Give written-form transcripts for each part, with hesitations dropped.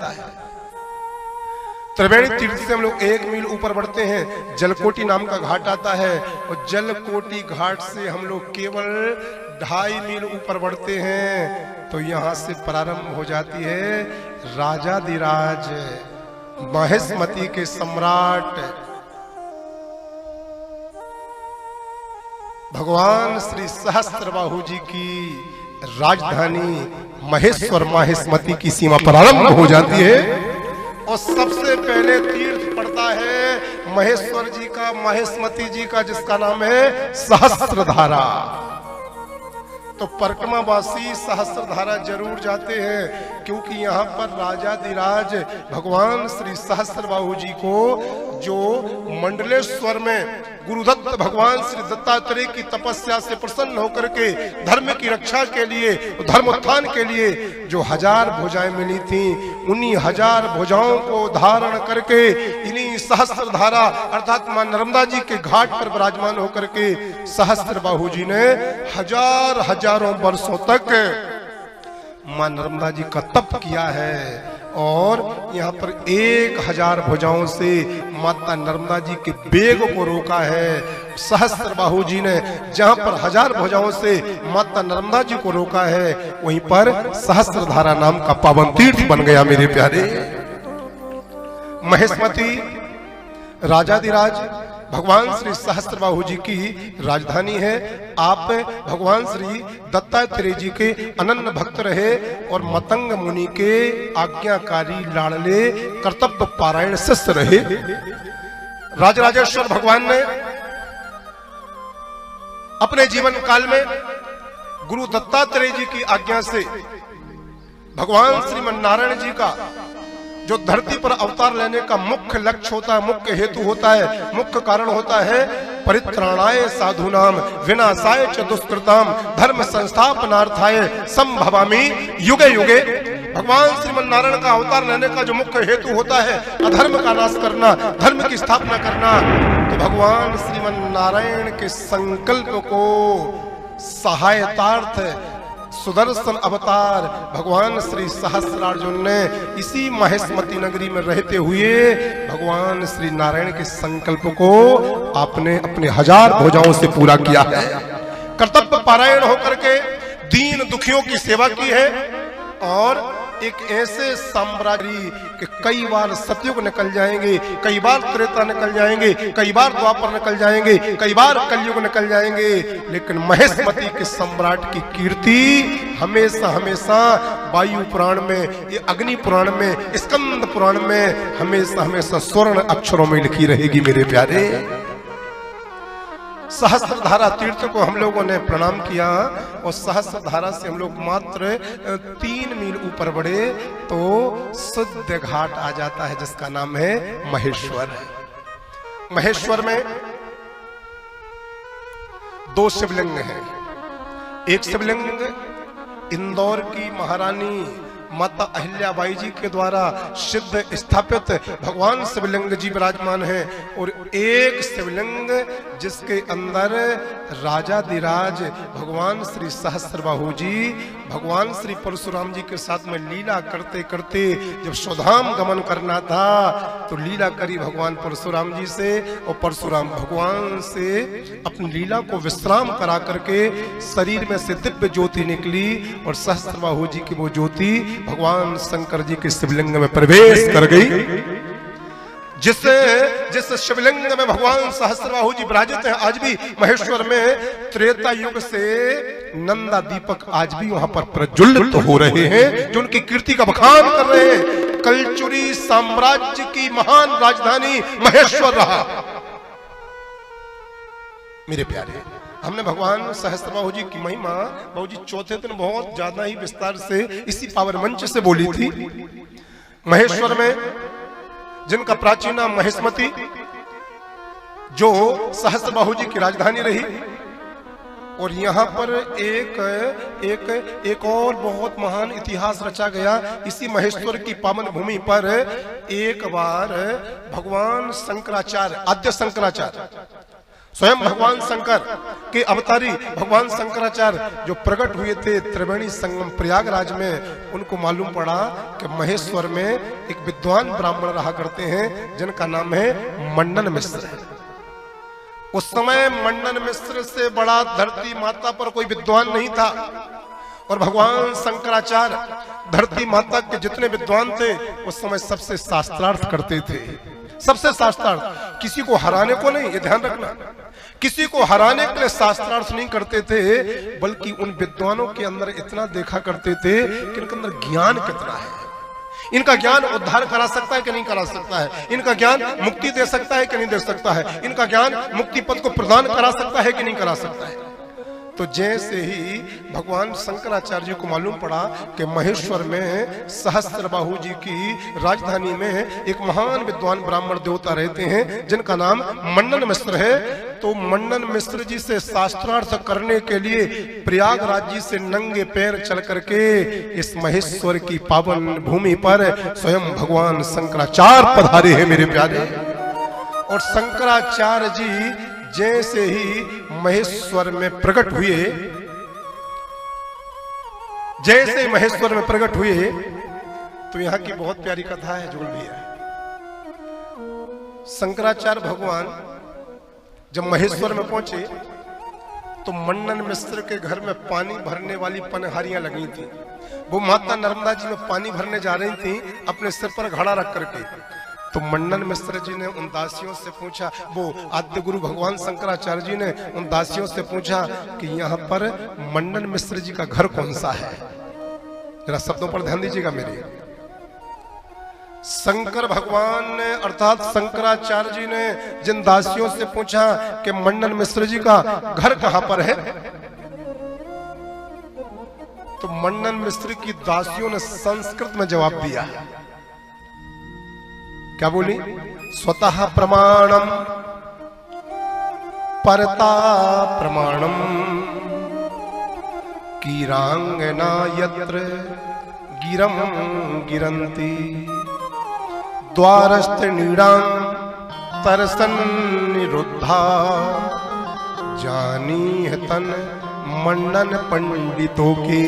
जाता है। त्रिवेणी तीर्थ से हम लोग 1 मील ऊपर बढ़ते हैं, जलकोटी नाम का घाट आता है, और जलकोटी घाट से हम लोग केवल 2.5 मील ऊपर बढ़ते हैं तो यहां से प्रारंभ हो जाती है राजाधिराज महेशमती के सम्राट भगवान श्री सहस्त्रबाहु जी की राजधानी महेश्वर माहेशमती की सीमा प्रारंभ हो जाती है। और सबसे पहले तीर्थ पड़ता है महेश्वर जी का, माहेशमती जी का, जिसका नाम है सहस्त्रधारा। तो परिक्रमावासी सहस्त्रधारा जरूर जाते हैं, क्योंकि यहाँ पर राजाधिराज भगवान श्री सहस्त्रबाहु जी को जो मंडलेश्वर में गुरुदत्त भगवान श्री दत्तात्रेय की तपस्या से प्रसन्न होकर के धर्म की रक्षा के लिए, धर्मोत्थान के लिए जो 1000 भुजाएं मिली थी, उन्हीं 1000 भुजाओं को धारण करके इन्हीं सहस्त्रधारा अर्थात मां नर्मदा जी के घाट पर विराजमान होकर के सहस्त्रबाहु जी ने हजारों वर्षों तक मां नर्मदा जी का तप किया है। और यहाँ पर 1000 भुजाओं से माता नर्मदा जी के वेग को रोका है। सहस्त्रबाहु जी ने जहाँ पर 1000 भुजाओं से माता नर्मदा जी को रोका है, वहीं पर सहस्त्रधारा नाम का पावन तीर्थ बन गया। मेरे प्यारे, महेशमती राजाधिराज भगवान श्री सहस्त्रबाहु जी की राजधानी है। आप भगवान श्री दत्तात्रेय जी के अनन्य भक्त रहे और मतंग मुनि के आज्ञाकारी लाडले कर्तव्य पारायण शिष्य रहे। राजराजेश्वर भगवान ने अपने जीवन काल में गुरु दत्तात्रेय जी की आज्ञा से भगवान श्रीमन्नारायण जी का जो धरती पर अवतार लेने का मुख्य लक्ष्य होता है, मुख्य हेतु होता है, मुख्य कारण होता है, परित्राणाय साधूनाम विनाशाय च दुष्कृताम धर्म संस्थापनार्थाय संभवामि युगे युगे। भगवान श्रीमन्नारायण का अवतार लेने का जो मुख्य हेतु होता है अधर्म का नाश करना, धर्म की स्थापना करना, तो भगवान श्रीमन्नारायण के संकल्प को सहायतार्थ सुदर्शन अवतार भगवान श्री सहस्त्रार्जुन ने इसी महेशमती नगरी में रहते हुए भगवान श्री नारायण के संकल्प को आपने अपने 1000 भुजाओं से पूरा किया है। कर्तव्य पारायण होकर के दीन दुखियों की सेवा की है और एक ऐसे साम्राज्य के कई बार सतयुग निकल जाएंगे, कई बार त्रेता निकल जाएंगे, कई बार द्वापर निकल जाएंगे, कई बार कलयुग निकल जाएंगे, लेकिन महेशमती के सम्राट की कीर्ति हमेशा हमेशा वायु पुराण में, ये अग्नि पुराण में, स्कंद पुराण में हमेशा हमेशा स्वर्ण अक्षरों में लिखी रहेगी। मेरे प्यारे, सहस्त्रधारा तीर्थ को हम लोगों ने प्रणाम किया और सहस्त्रधारा से हम लोग मात्र 3 मील ऊपर बढ़े तो शुद्ध घाट आ जाता है, जिसका नाम है महेश्वर। महेश्वर में 2 शिवलिंग हैं। एक शिवलिंग इंदौर की महारानी माता अहिल्याबाई जी के द्वारा सिद्ध स्थापित भगवान शिवलिंग जी विराजमान है, और एक शिवलिंग जिसके अंदर राजाधिराज भगवान श्री सहस्त्रबाहु जी भगवान श्री परशुराम जी के साथ में लीला करते करते जब स्वधाम गमन करना था तो लीला करी भगवान परशुराम जी से, और परशुराम भगवान से अपनी लीला को विश्राम करा करके शरीर में से दिव्य ज्योति निकली और सहस्त्रबाहु जी की वो ज्योति भगवान शंकर जी के शिवलिंग में प्रवेश कर गई। जिस शिवलिंग में भगवान सहस्त्रबाहु जी विराजित हैं, आज भी महेश्वर में त्रेता युग से नंदा दीपक आज भी वहां पर प्रज्वलित हो रहे हैं, जो उनकी कीर्ति का बखान कर रहे हैं। कलचुरी साम्राज्य की महान राजधानी महेश्वर रहा। मेरे प्यारे, हमने भगवान सहस्त्रबाहु जी की महिमा बाबू जी चौथे दिन बहुत ज्यादा ही विस्तार से इसी पावर मंच से बोली थी। महेश्वर में जिनका प्राचीन नाम महेशमती, जो सहस्त्रबाहु जी की राजधानी रही, और यहाँ पर एक और बहुत महान इतिहास रचा गया। इसी महेश्वर की पावन भूमि पर एक बार भगवान शंकराचार्य, आद्य शंकराचार्य, स्वयं भगवान शंकर के अवतारी भगवान शंकराचार्य जो प्रकट हुए थे त्रिवेणी संगम प्रयागराज में, उनको मालूम पड़ा कि महेश्वर में एक विद्वान ब्राह्मण रहा करते हैं जिनका नाम है मंडन मिश्र। उस समय मंडन मिश्र से बड़ा धरती माता पर कोई विद्वान नहीं था, और भगवान शंकराचार्य धरती माता के जितने विद्वान थे उस समय सबसे शास्त्रार्थ करते थे, सबसे शास्त्रार्थ, किसी को हराने को नहीं, ये ध्यान रखना, किसी को हराने के लिए शास्त्रार्थ नहीं करते थे, बल्कि उन विद्वानों के अंदर इतना देखा करते थे कि इनके अंदर ज्ञान कितना है, इनका ज्ञान उद्धार करा सकता है कि नहीं करा सकता है, इनका ज्ञान मुक्ति दे सकता है कि नहीं दे सकता है, इनका ज्ञान मुक्ति पद को प्रदान करा सकता है कि नहीं करा सकता है। तो जैसे ही भगवान शंकराचार्य जी को मालूम पड़ा कि महेश्वर में सहस्त्रबाहु जी की राजधानी में एक महान विद्वान ब्राह्मण देवता रहते हैं जिनका नाम मंडन मिश्र है, तो मंडन मिश्र जी से शास्त्रार्थ करने के लिए प्रयागराज जी से नंगे पैर चल करके इस महेश्वर की पावन भूमि पर स्वयं भगवान शंकराचार्य पधारे हैं मेरे प्यारे। और शंकराचार्य जी जैसे ही महेश्वर में प्रकट हुए, जैसे महेश्वर में प्रकट हुए, तो यहाँ की बहुत प्यारी कथा है जुड़ भी है। शंकराचार्य भगवान जब महेश्वर में पहुंचे तो मंडन मिश्र के घर में पानी भरने वाली पनहारियां लगी थी। वो माता नर्मदा जी में पानी भरने जा रही थी अपने सिर पर घड़ा रख करके। तो मंडन मिश्र जी ने उन दासियों से पूछा, वो आद्य गुरु भगवान शंकराचार्य जी ने उन दासियों से पूछा कि यहाँ पर मंडन मिश्र जी का घर कौन सा है। जरा शब्दों पर ध्यान दीजिएगा मेरे। शंकर भगवान ने अर्थात शंकराचार्य जी ने जिन दासियों से पूछा कि मंडन मिश्र जी का घर कहां पर है, तो मंडन मिश्र की दासियों ने संस्कृत में जवाब दिया। क्या बोली? स्वतः प्रमाणम परता प्रमाणम कीरांगना यत्र गिरम गिरंती द्वारस्थ नीड़ां तरसन निरुद्धा जानी है तन मंडन पंडितों की।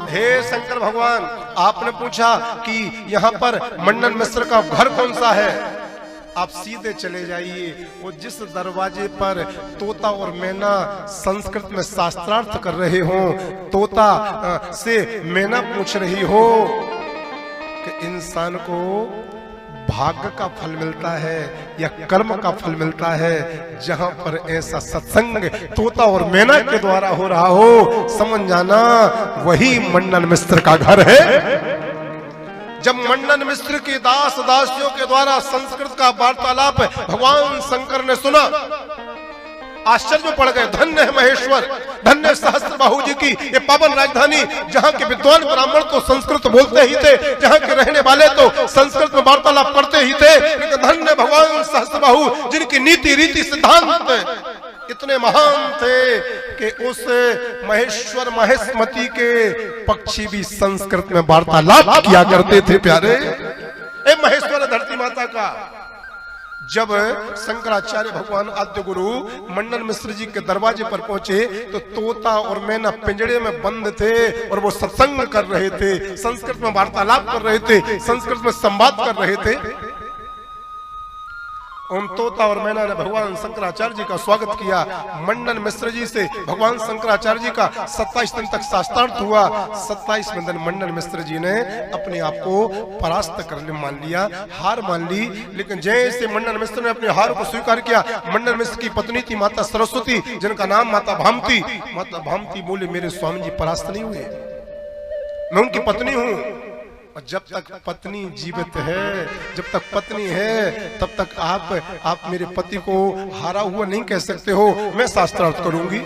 हे शंकर भगवान, आपने पूछा कि यहाँ पर मंडन मिश्र का घर कौन सा है, आप सीधे चले जाइए, वो जिस दरवाजे पर तोता और मैना संस्कृत में शास्त्रार्थ कर रहे हो, तोता से मैना पूछ रही हो कि इंसान को भाग्य का फल मिलता है या कर्म का फल मिलता है, जहां पर ऐसा सत्संग तोता और मैना के द्वारा हो रहा हो, समझ जाना वही मंडन मिश्र का घर है। जब मंडन मिश्र के दास दासियों के द्वारा संस्कृत का वार्तालाप भगवान शंकर ने सुना, आश्चर्य पड़ गए। धन्य है महेश्वर, धन्य सहस्त्रबाहु जी की ये पावन राजधानी, जहाँ के विद्वान ब्राह्मण तो संस्कृत बोलते ही थे, जहाँ के रहने वाले तो संस्कृत में वार्तालाप करते ही थे, लेकिन धन्य भगवान सहस्त्रबाहु जिनकी नीति रीति सिद्धांत इतने महान थे कि उस महेश्वर महेशमती के पक्षी भी संस्कृत में वार्तालाप किया करते थे। प्यारे ए महेश्वर धरती माता का। जब शंकराचार्य भगवान आद्य गुरु मंडन मिश्र जी के दरवाजे पर पहुंचे तो तोता और मैना पिंजड़े में बंद थे और वो सत्संग कर रहे थे, संस्कृत में वार्तालाप कर रहे थे, संस्कृत में संवाद कर रहे थे। उन तोता और मैना ने भगवान शंकराचार्य जी का स्वागत किया। मंडन मिश्र जी से भगवान शंकराचार्य जी का 27 दिन तक शास्त्रार्थ हुआ। 27वें दिन मंडन मिश्र जी ने अपने आप को परास्त करने मान लिया, हार मान ली। लेकिन जैसे मंडन मिश्र ने अपने हार को स्वीकार किया, मंडन मिश्र की पत्नी थी माता सरस्वती, जिनका नाम माता भामती। माता भामती बोले, मेरे स्वामी जी परास्त नहीं हुए, मैं उनकी पत्नी हूँ, और जब तक पत्नी जीवित है, जब तक पत्नी है, तब तक आप मेरे पति को हारा हुआ नहीं कह सकते हो, मैं शास्त्रार्थ करूंगी।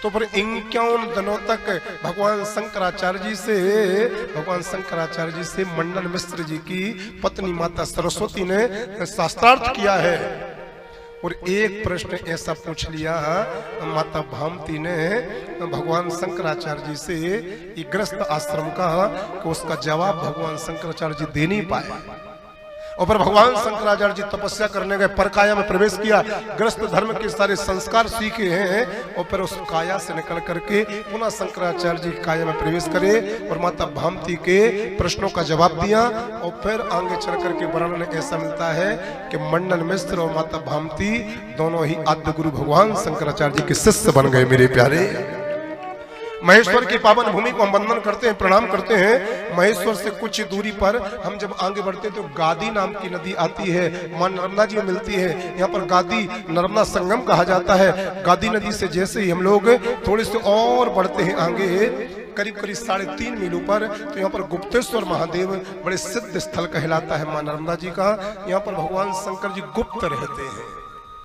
तो फिर 51 दिनों तक भगवान शंकराचार्य जी से मंडन मिश्र जी की पत्नी माता सरस्वती ने शास्त्रार्थ किया है। और एक प्रश्न ऐसा पूछ लिया माता भामती ने भगवान शंकराचार्य जी से ग्रस्त आश्रम का, कि उसका जवाब भगवान शंकराचार्य जी दे नहीं पाए। और फिर भगवान शंकराचार्य जी तपस्या करने गए, परकाया में प्रवेश किया, गृहस्थ धर्म के सारे संस्कार सीखे हैं और फिर उस काया से निकल करके पुनः शंकराचार्य जी काया में प्रवेश करे और माता भामती के प्रश्नों का जवाब दिया। और फिर आगे चल करके वर्णन ऐसा मिलता है कि मंडन मिश्र और माता भामती दोनों ही आद्य गुरु भगवान शंकराचार्य जी के शिष्य बन गए। मेरे प्यारे, महेश्वर की पावन भूमि को हम वंदन करते हैं, प्रणाम करते हैं। महेश्वर से कुछ दूरी पर हम जब आगे बढ़ते हैं तो गादी नाम की नदी आती है, मां नर्मदा जी में मिलती है। यहाँ पर गादी नर्मदा संगम कहा जाता है। गादी नदी से जैसे ही हम लोग थोड़े से और बढ़ते हैं आगे, करीब करीब 3.5 मील ऊपर, तो यहाँ पर गुप्तेश्वर महादेव बड़े सिद्ध स्थल कहलाता है मां नर्मदा जी का। यहाँ पर भगवान शंकर जी गुप्त रहते हैं।